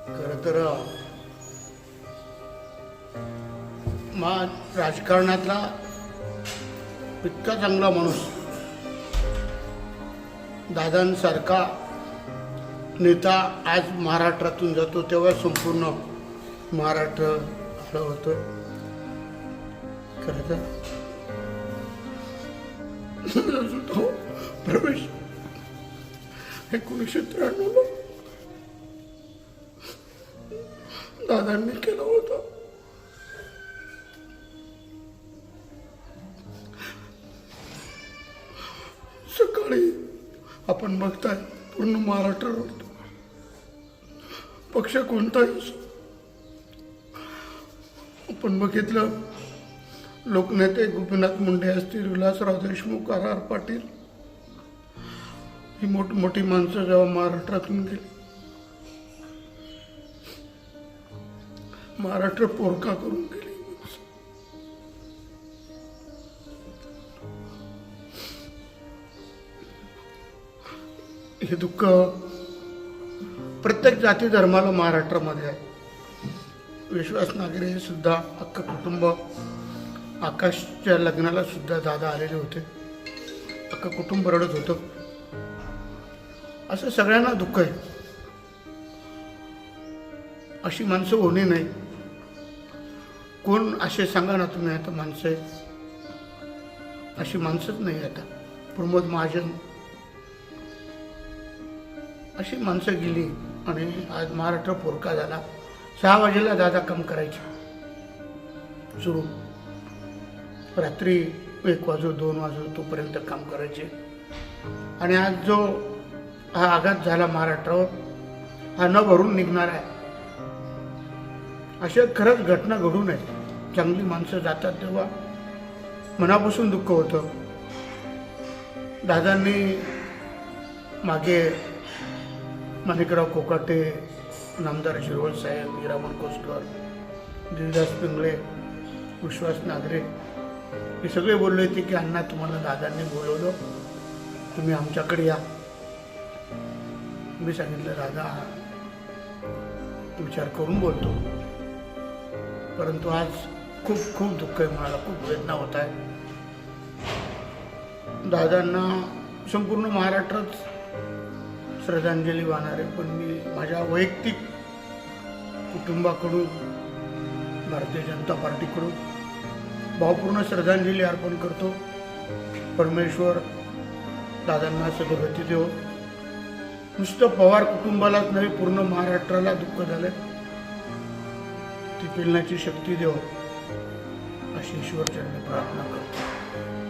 खरं तर राजकारणातला इतका चांगला माणूस दादांसारखा नेता आज महाराष्ट्रातून जातो तेव्हा संपूर्ण महाराष्ट्र आलं होतं. खरं तर तो प्रवेश 1993 दादांनी केला होता. सकाळी आपण बघताय पूर्ण महाराष्ट्रावर पक्ष कोणताही आपण बघितलं, लोकनेते गोपीनाथ मुंडे असतील, विलासराव देशमुख, आर पाटील, ही मोठी माणसं जेव्हा महाराष्ट्रातून गेली, महाराष्ट्र पोरका करून गेली. हे दुःख प्रत्येक जाती धर्माला महाराष्ट्रामध्ये आहे. विश्वास नागरे सुद्धा अख्खं कुटुंब, आकाशच्या लग्नाला सुद्धा दादा आलेले होते, अख्खं कुटुंब रडत होतं. असं सगळ्यांना दुःख आहे. अशी माणसं होणे नाही. कोण असे सांगा ना तुम्ही, आता माणसं आहे अशी माणसंच नाही. आता प्रमोद महाजन अशी माणसं गेली आणि आज महाराष्ट्र पोरका झाला. 6 वाजेला दादा काम करायचे सुरू, रात्री 1 वाजो 2 वाजो तोपर्यंत काम करायचे. आणि आज जो हा आघात झाला महाराष्ट्रावर, हा न भरून निघणार आहे. अशा खरंच घटना घडू नये. चांगली माणसं जातात तेव्हा मनापासून दुःख होतं. दादांनी मागे माणिकराव कोकाटे, नामदार शिरवळ साहेब, हिरामन कोसकर, देवीदास पिंगळे, विश्वास नागरे हे सगळे बोलले होते की अण्णा तुम्हाला दादांनी बोलवलं, तुम्ही आमच्याकडे या. मी सांगितलं दादा विचार करून बोलतो. परंतु आज खूप खूप दुःख आहे, मला खूप वेदना होत आहे. दादांना संपूर्ण महाराष्ट्रात श्रद्धांजली वाहणार आहे, पण मी माझ्या वैयक्तिक कुटुंबाकडून, भारतीय जनता पार्टीकडून भावपूर्ण श्रद्धांजली अर्पण करतो. परमेश्वर दादांना सद्गती देव. नुसतं पवार कुटुंबालाच नाही, पूर्ण महाराष्ट्राला दुःख झालं, ती पेलण्याची शक्ती देव अशी ईश्वरचरणी प्रार्थना करतो.